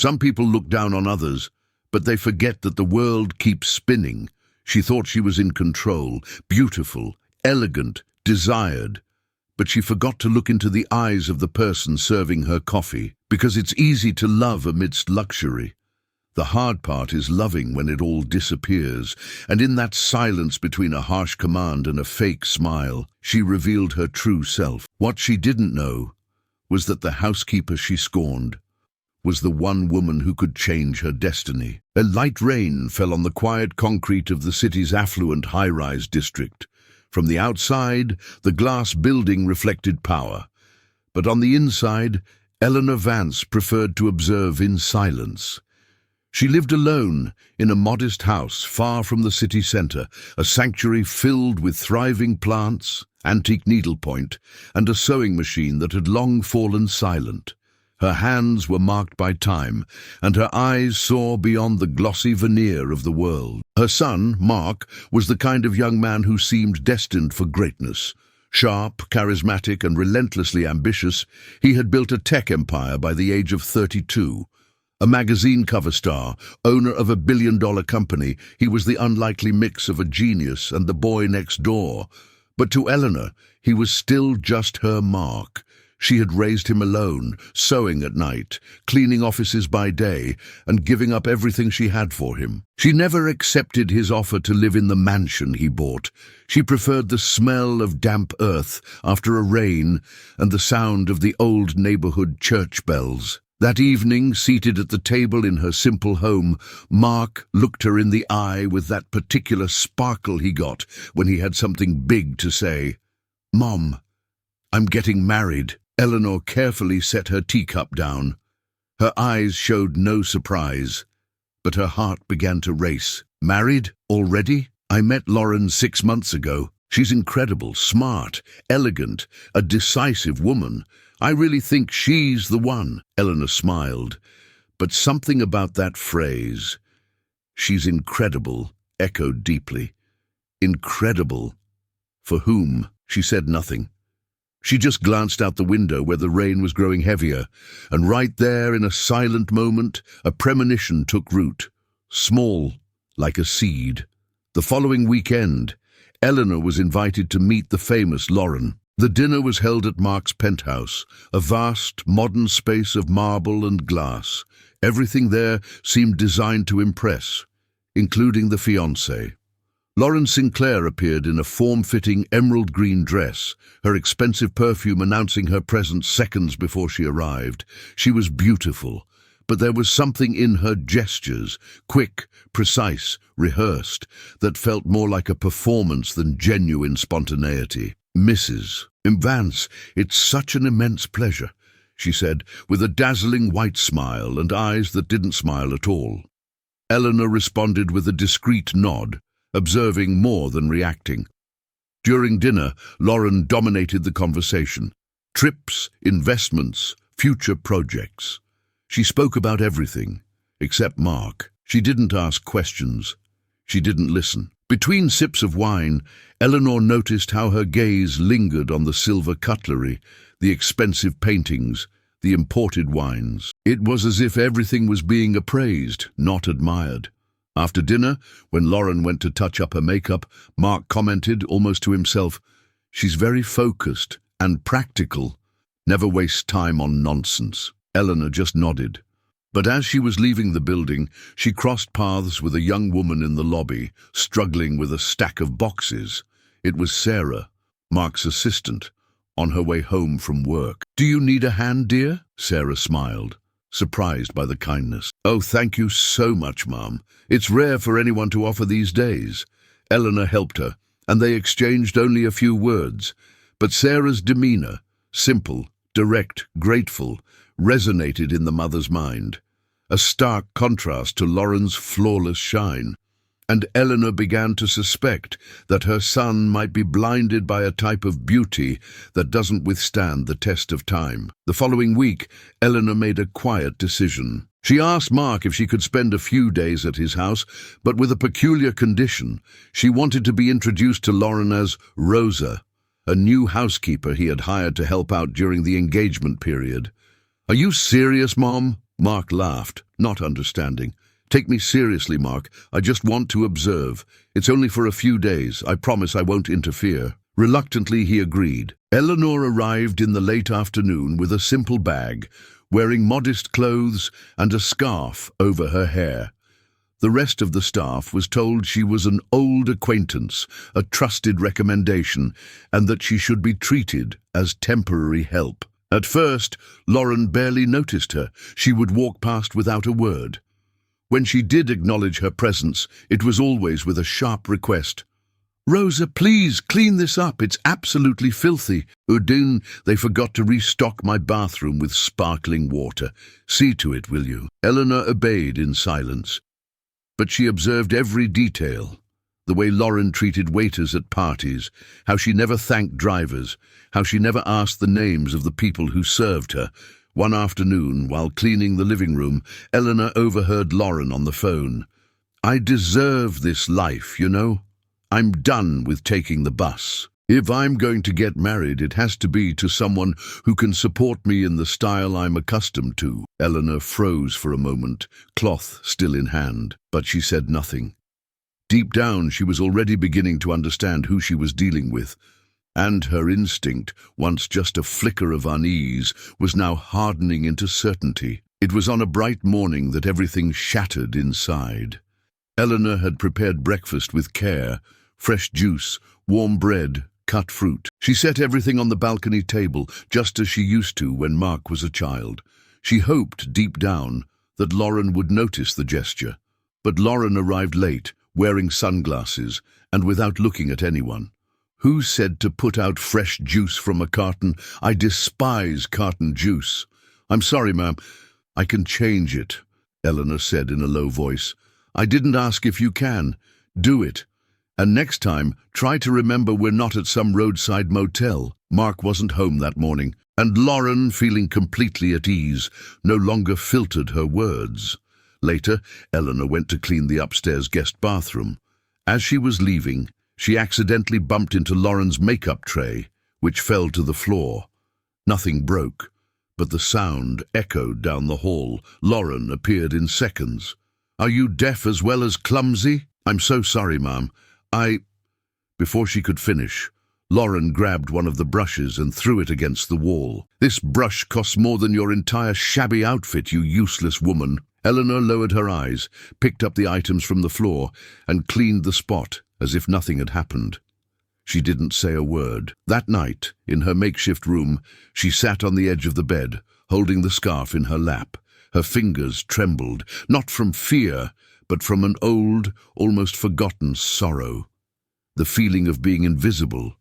Some people look down on others, but they forget that the world keeps spinning. She thought she was in control, beautiful, elegant, desired. But she forgot to look into the eyes of the person serving her coffee, because it's easy to love amidst luxury. The hard part is loving when it all disappears, and in that silence between a harsh command and a fake smile, she revealed her true self. What she didn't know was that the housekeeper she scorned was the one woman who could change her destiny. A light rain fell on the quiet concrete of the city's affluent high-rise district. From the outside, the glass building reflected power, but on the inside, Eleanor Vance preferred to observe in silence. She lived alone in a modest house far from the city centre, a sanctuary filled with thriving plants, antique needlepoint, and a sewing machine that had long fallen silent. Her hands were marked by time, and her eyes saw beyond the glossy veneer of the world. Her son, Mark, was the kind of young man who seemed destined for greatness. Sharp, charismatic, and relentlessly ambitious, he had built a tech empire by the age of 32. A magazine cover star, owner of a billion-dollar company, he was the unlikely mix of a genius and the boy next door. But to Eleanor, he was still just her Mark. She had raised him alone, sewing at night, cleaning offices by day, and giving up everything she had for him. She never accepted his offer to live in the mansion he bought. She preferred the smell of damp earth after a rain and the sound of the old neighborhood church bells. That evening, seated at the table in her simple home, Mark looked her in the eye with that particular sparkle he got when he had something big to say. "Mom, I'm getting married." Eleanor carefully set her teacup down. Her eyes showed no surprise, but her heart began to race. "Married? Already? I met Lauren 6 months ago. She's incredible, smart, elegant, a decisive woman. I really think she's the one." Eleanor smiled, but something about that phrase, "she's incredible," echoed deeply. Incredible? For whom? She said nothing. She just glanced out the window where the rain was growing heavier, and right there, in a silent moment, a premonition took root, small, like a seed. The following weekend, Eleanor was invited to meet the famous Lauren. The dinner was held at Mark's penthouse, a vast, modern space of marble and glass. Everything there seemed designed to impress, including the fiancé. Lauren Sinclair appeared in a form-fitting emerald green dress, her expensive perfume announcing her presence seconds before she arrived. She was beautiful, but there was something in her gestures, quick, precise, rehearsed, that felt more like a performance than genuine spontaneity. "Mrs. Vance, it's such an immense pleasure," she said, with a dazzling white smile and eyes that didn't smile at all. Eleanor responded with a discreet nod, observing more than reacting. During dinner, Lauren dominated the conversation. Trips, investments, future projects. She spoke about everything, except Mark. She didn't ask questions. She didn't listen. Between sips of wine, Eleanor noticed how her gaze lingered on the silver cutlery, the expensive paintings, the imported wines. It was as if everything was being appraised, not admired. After dinner, when Lauren went to touch up her makeup, Mark commented, almost to himself, "She's very focused and practical. Never wastes time on nonsense." Eleanor just nodded. But as she was leaving the building, she crossed paths with a young woman in the lobby, struggling with a stack of boxes. It was Sarah, Mark's assistant, on her way home from work. "Do you need a hand, dear?" Sarah smiled, surprised by the kindness. "Oh, thank you so much, Mom. It's rare for anyone to offer these days." Eleanor helped her, and they exchanged only a few words. But Sarah's demeanor, simple, direct, grateful, resonated in the mother's mind, a stark contrast to Lauren's flawless shine. And Eleanor began to suspect that her son might be blinded by a type of beauty that doesn't withstand the test of time. The following week, Eleanor made a quiet decision. She asked Mark if she could spend a few days at his house, but with a peculiar condition. She wanted to be introduced to Lauren as Rosa, a new housekeeper he had hired to help out during the engagement period. "Are you serious, Mom?" Mark laughed, not understanding. Take me seriously, Mark. I just want to observe. It's only for a few days. I promise I won't interfere. Reluctantly, he agreed. Eleanor arrived in the late afternoon with a simple bag, wearing modest clothes and a scarf over her hair. The rest of the staff was told she was an old acquaintance, a trusted recommendation, and that she should be treated as temporary help. At first, Lauren barely noticed her. She would walk past without a word. When she did acknowledge her presence, it was always with a sharp request. "Rosa, please, clean this up. It's absolutely filthy. Udine, they forgot to restock my bathroom with sparkling water. See to it, will you?" Eleanor obeyed in silence. But she observed every detail. The way Lauren treated waiters at parties, how she never thanked drivers, how she never asked the names of the people who served her. One afternoon, while cleaning the living room, Eleanor overheard Lauren on the phone. "I deserve this life, you know. I'm done with taking the bus. If I'm going to get married, it has to be to someone who can support me in the style I'm accustomed to." Eleanor froze for a moment, cloth still in hand, but she said nothing. Deep down, she was already beginning to understand who she was dealing with, and her instinct, once just a flicker of unease, was now hardening into certainty. It was on a bright morning that everything shattered inside. Eleanor had prepared breakfast with care, fresh juice, warm bread, cut fruit. She set everything on the balcony table, just as she used to when Mark was a child. She hoped, deep down, that Lauren would notice the gesture. But Lauren arrived late, wearing sunglasses, and without looking at anyone. "Who said to put out fresh juice from a carton? I despise carton juice." "I'm sorry, ma'am. I can change it," Eleanor said in a low voice. "I didn't ask if you can. Do it. And next time, try to remember we're not at some roadside motel." Mark wasn't home that morning, and Lauren, feeling completely at ease, no longer filtered her words. Later, Eleanor went to clean the upstairs guest bathroom. As she was leaving, she accidentally bumped into Lauren's makeup tray, which fell to the floor. Nothing broke, but the sound echoed down the hall. Lauren appeared in seconds. "Are you deaf as well as clumsy?" "I'm so sorry, ma'am. Before she could finish, Lauren grabbed one of the brushes and threw it against the wall. "This brush costs more than your entire shabby outfit, you useless woman." Eleanor lowered her eyes, picked up the items from the floor, and cleaned the spot as if nothing had happened. She didn't say a word. That night, in her makeshift room, she sat on the edge of the bed, holding the scarf in her lap. Her fingers trembled, not from fear, but from an old, almost forgotten sorrow. The feeling of being invisible,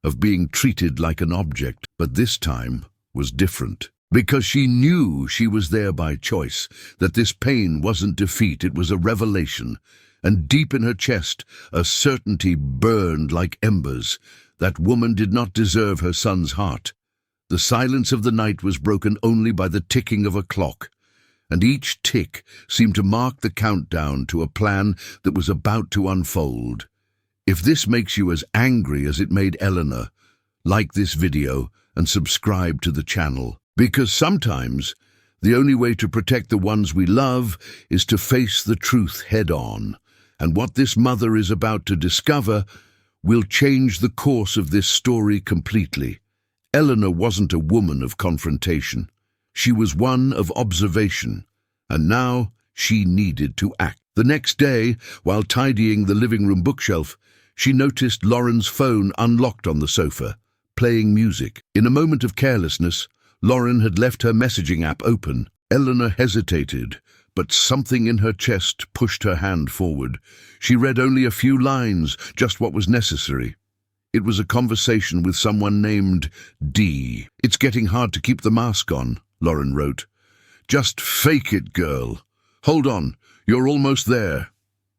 of being treated like an object, but this time was different. Because she knew she was there by choice, that this pain wasn't defeat, it was a revelation. And deep in her chest, a certainty burned like embers. That woman did not deserve her son's heart. The silence of the night was broken only by the ticking of a clock, and each tick seemed to mark the countdown to a plan that was about to unfold. If this makes you as angry as it made Eleanor, like this video and subscribe to the channel. Because sometimes the only way to protect the ones we love is to face the truth head-on. And what this mother is about to discover will change the course of this story completely. Eleanor wasn't a woman of confrontation. She was one of observation, and now she needed to act. The next day, while tidying the living room bookshelf, she noticed Lauren's phone unlocked on the sofa, playing music. In a moment of carelessness, Lauren had left her messaging app open. Eleanor hesitated, but something in her chest pushed her hand forward. She read only a few lines, just what was necessary. It was a conversation with someone named D. "It's getting hard to keep the mask on," Lauren wrote. "Just fake it, girl. Hold on, you're almost there,"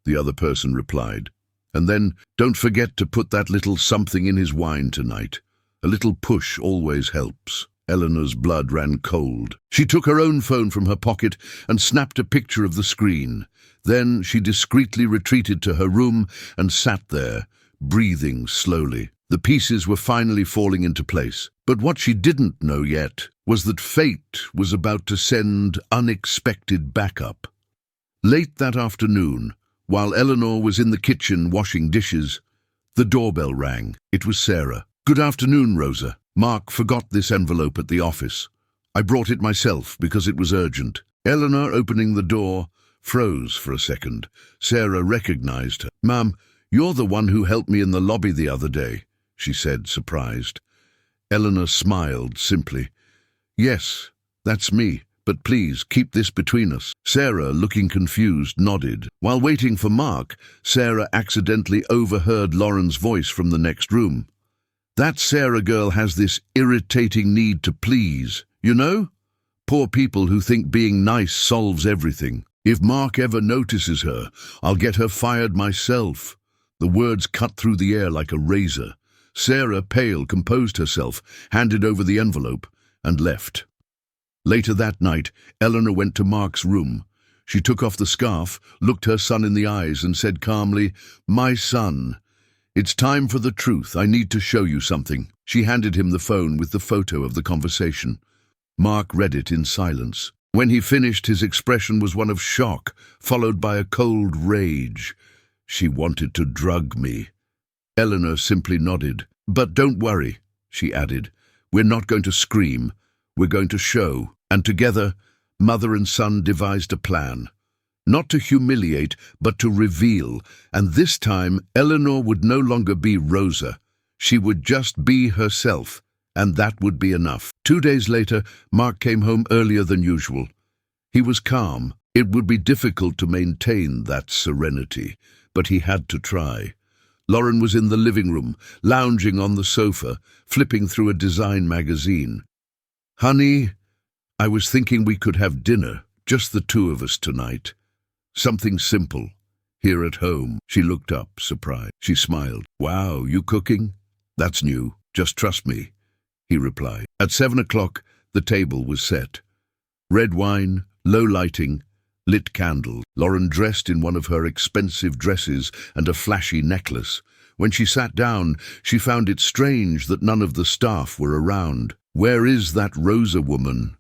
the other person replied. "And then, don't forget to put that little something in his wine tonight. A little push always helps." Eleanor's blood ran cold. She took her own phone from her pocket and snapped a picture of the screen. Then she discreetly retreated to her room and sat there, breathing slowly. The pieces were finally falling into place. But what she didn't know yet was that fate was about to send unexpected backup. Late that afternoon, while Eleanor was in the kitchen washing dishes, the doorbell rang. It was Sarah. "Good afternoon, Rosa. Mark forgot this envelope at the office. I brought it myself because it was urgent." Eleanor, opening the door, froze for a second. Sarah recognized her. "Ma'am, you're the one who helped me in the lobby the other day," she said, surprised. Eleanor smiled simply. "Yes, that's me, but please keep this between us." Sarah, looking confused, nodded. While waiting for Mark, Sarah accidentally overheard Lauren's voice from the next room. "That Sarah girl has this irritating need to please, you know? Poor people who think being nice solves everything. If Mark ever notices her, I'll get her fired myself." The words cut through the air like a razor. Sarah, pale, composed herself, handed over the envelope, and left. Later that night, Eleanor went to Mark's room. She took off the scarf, looked her son in the eyes, and said calmly, "My son, it's time for the truth. I need to show you something." She handed him the phone with the photo of the conversation. Mark read it in silence. When he finished, his expression was one of shock, followed by a cold rage. "She wanted to drug me." Eleanor simply nodded. "But don't worry," she added. "We're not going to scream. We're going to show." And together, mother and son devised a plan. Not to humiliate, but to reveal. And this time, Eleanor would no longer be Rosa. She would just be herself, and that would be enough. 2 days later, Mark came home earlier than usual. He was calm. It would be difficult to maintain that serenity, but he had to try. Lauren was in the living room, lounging on the sofa, flipping through a design magazine. "Honey, I was thinking we could have dinner, just the two of us tonight. Something simple, here at home." She looked up, surprised. She smiled. "Wow, you cooking? That's new. Just trust me," he replied. At 7 o'clock, the table was set. Red wine, low lighting, lit candles. Lauren dressed in one of her expensive dresses and a flashy necklace. When she sat down, she found it strange that none of the staff were around. "Where is that Rosa woman?"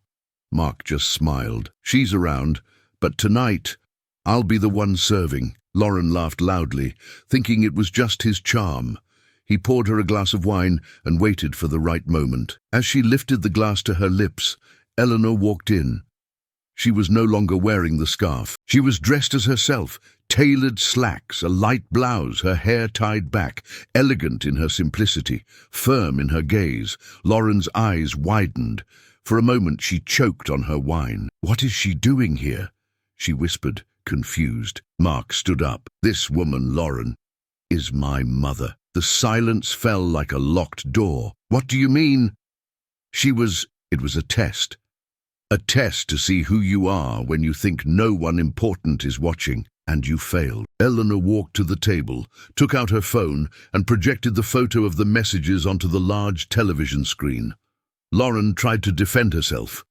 Mark just smiled. "She's around, but tonight, I'll be the one serving." Lauren laughed loudly, thinking it was just his charm. He poured her a glass of wine and waited for the right moment. As she lifted the glass to her lips, Eleanor walked in. She was no longer wearing the scarf. She was dressed as herself, tailored slacks, a light blouse, her hair tied back, elegant in her simplicity, firm in her gaze. Lauren's eyes widened. For a moment she choked on her wine. "What is she doing here?" she whispered, confused. Mark stood up. "This woman, Lauren, is my mother." The silence fell like a locked door. "What do you mean?" It was a test. A test to see who you are when you think no one important is watching, and you failed. Eleanor walked to the table, took out her phone, and projected the photo of the messages onto the large television screen. Lauren tried to defend herself.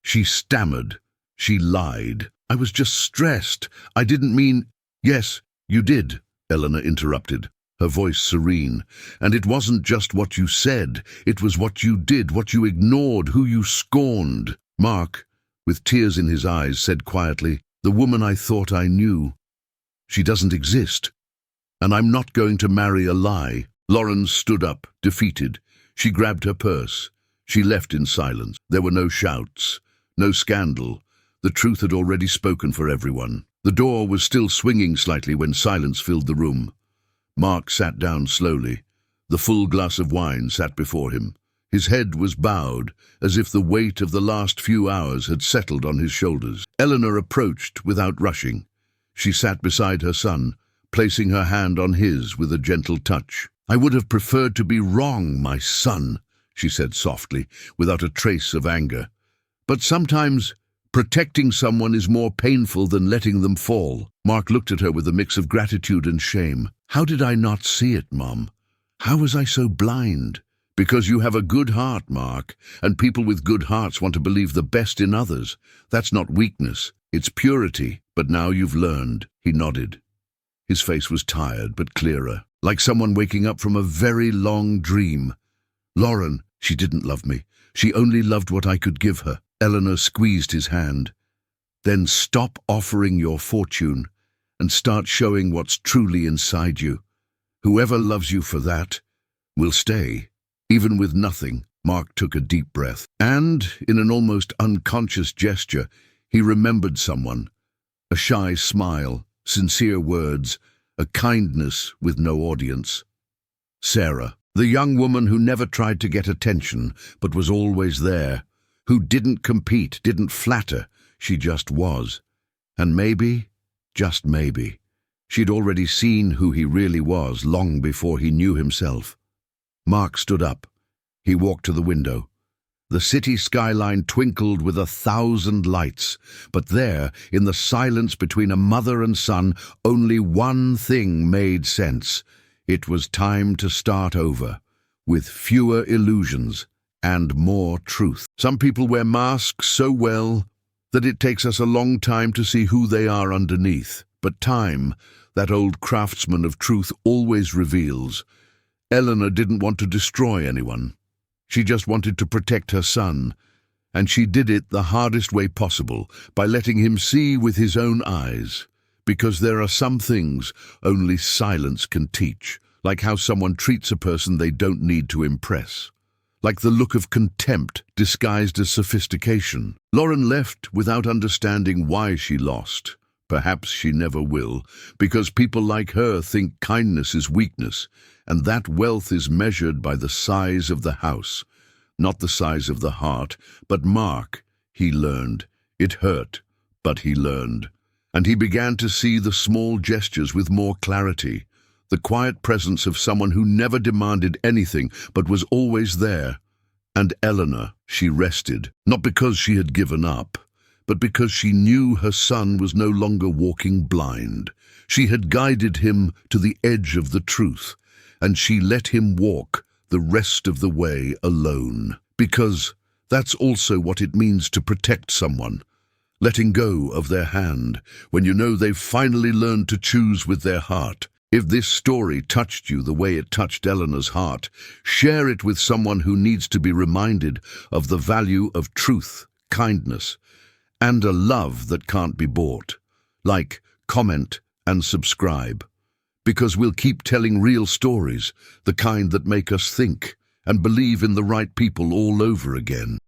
She stammered. She lied. "I was just stressed. I didn't mean—" "Yes, you did," Eleanor interrupted, her voice serene. "And it wasn't just what you said. It was what you did, what you ignored, who you scorned." Mark, with tears in his eyes, said quietly, "The woman I thought I knew, she doesn't exist. And I'm not going to marry a lie." Lauren stood up, defeated. She grabbed her purse. She left in silence. There were no shouts, no scandal. The truth had already spoken for everyone. The door was still swinging slightly when silence filled the room. Mark sat down slowly. The full glass of wine sat before him. His head was bowed, as if the weight of the last few hours had settled on his shoulders. Eleanor approached without rushing. She sat beside her son, placing her hand on his with a gentle touch. "I would have preferred to be wrong, my son," she said softly, without a trace of anger. "But sometimes protecting someone is more painful than letting them fall." Mark looked at her with a mix of gratitude and shame. "How did I not see it, Mom? How was I so blind?" "Because you have a good heart, Mark, and people with good hearts want to believe the best in others. That's not weakness, it's purity. But now you've learned." He nodded. His face was tired but clearer. like someone waking up from a very long dream. Lauren, she didn't love me. She only loved what I could give her. Eleanor squeezed his hand. Then stop offering your fortune and start showing what's truly inside you. Whoever loves you for that will stay, even with nothing. Mark took a deep breath, and, in an almost unconscious gesture, he remembered someone. A shy smile, sincere words, a kindness with no audience. Sarah, the young woman who never tried to get attention, but was always there, who didn't compete, didn't flatter, she just was. And maybe, just maybe, she'd already seen who he really was long before he knew himself. Mark stood up. He walked to the window. The city skyline twinkled with 1,000 lights, but there, in the silence between a mother and son, only one thing made sense. It was time to start over, with fewer illusions and more truth. Some people wear masks so well that it takes us a long time to see who they are underneath. But time, that old craftsman of truth, always reveals. Eleanor didn't want to destroy anyone. She just wanted to protect her son, and she did it the hardest way possible, by letting him see with his own eyes. Because there are some things only silence can teach, like how someone treats a person they don't need to impress. Like the look of contempt disguised as sophistication. Lauren left without understanding why she lost. Perhaps she never will, because people like her think kindness is weakness, and that wealth is measured by the size of the house, not the size of the heart. But Mark, he learned. It hurt, but he learned. And he began to see the small gestures with more clarity, the quiet presence of someone who never demanded anything but was always there. And Eleanor, she rested, not because she had given up, but because she knew her son was no longer walking blind. She had guided him to the edge of the truth, and she let him walk the rest of the way alone. Because that's also what it means to protect someone, letting go of their hand when you know they've finally learned to choose with their heart. If this story touched you the way it touched Eleanor's heart, share it with someone who needs to be reminded of the value of truth, kindness, and a love that can't be bought. Like, comment, and subscribe. Because we'll keep telling real stories, the kind that make us think and believe in the right people all over again.